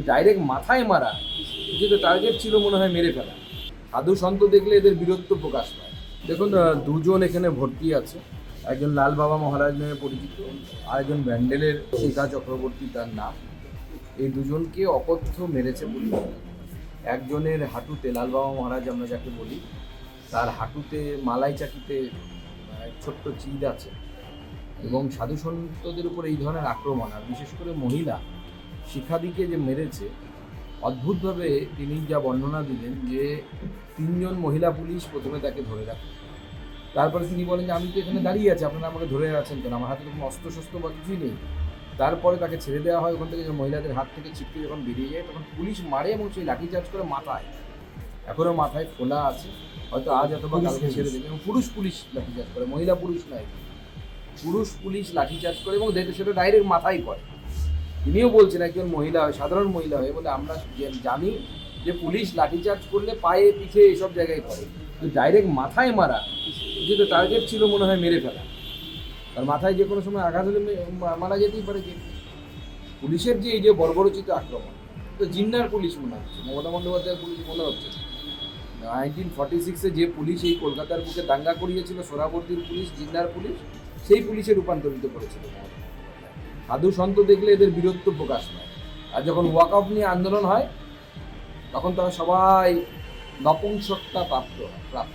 Direct মাথায় মারা, যেটা টার্গেট ছিল মনে হয় মেরে ফেলা। সাধু সন্ত দেখলে এদের বীরত্ব প্রকাশ পায়। দেখুন, দুজন এখানে ভর্তি আছে। একজন লাল বাবা মহারাজ নামে পরিচিত, আর একজন ব্যান্ডেলের শিখা চক্রবর্তী তার নাম। এই দুজনকে অকথ্য মেরেছে পুলিশ। একজনের হাঁটুতে, লাল বাবা মহারাজ আমরা যাকে বলি, তার হাঁটুতে মালাই চাকিতে ছোট্ট চিদ আছে। এবং সাধু সন্তদের উপর এই ধরনের আক্রমণ, আর বিশেষ করে মহিলা শিখাদিকে যে মেরেছে, অদ্ভুতভাবে তিনি যা বর্ণনা দিলেন যে 3জন মহিলা পুলিশ প্রথমে তাকে ধরে রাখে। তারপরে তিনি বলেন যে আমি তো এখানে দাঁড়িয়ে আছি, আপনারা আমাকে ধরে আছেন কেন, আমার হাতে তো কোনো অস্ত্রশস্ত্র বা কিছুই নেই। তারপরে তাকে ছেড়ে দেওয়া হয়। ওখান থেকে মহিলাদের হাত থেকে ছিটকে যখন বেরিয়ে যায়, তখন পুলিশ মারে এবং সেই লাঠিচার্জ করে মাথায়, এখনও মাথায় ফোলা আছে, হয়তো আজ অথবা কালকে ছেড়ে দেবে। এবং পুলিশ লাঠিচার্জ করে, মহিলা পুরুষ নয়, পুলিশ লাঠিচার্জ করে এবং সেটা ডাইরেক্ট মাথায় করে। তিনিও বলছেন, একজন মহিলা হয়, সাধারণ মহিলা হয়ে বলে, আমরা জানি যে পুলিশ লাঠিচার্জ করলে পায়ে পিঠে এসব জায়গায় করে, কিন্তু ডাইরেক্ট মাথায় মারা, যেটা টার্গেট ছিল মনে হয় মেরে ফেলা। তার মাথায় যে কোনো সময় আঘাত হলে মারা যেতেই পারে। যে পুলিশের যে এই যে বর্বরচিত আক্রমণ, তো জিন্নার পুলিশ মনে হচ্ছে, মমতা বন্দ্যোপাধ্যায়ের পুলিশ মনে হচ্ছে। 1946-এ যে পুলিশ এই কলকাতার বুকে দাঙ্গা করিয়েছিল, সোহরাবর্দীর পুলিশ, জিন্নার পুলিশ, সেই পুলিশে রূপান্তরিত করেছিল। সাধু সন্ত দেখলে এদের বীরত্ব প্রকাশ পায়। আর যখন ওয়াকআফ নিয়ে আন্দোলন হয়, তখন তারা সবাই নপুংসকতা প্রাপ্ত হয়।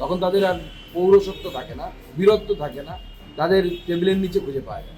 তখন তাদের আর পৌরসত্ব থাকে না, বীরত্ব থাকে না, তাদের টেবিলের নিচে খুঁজে পায় না।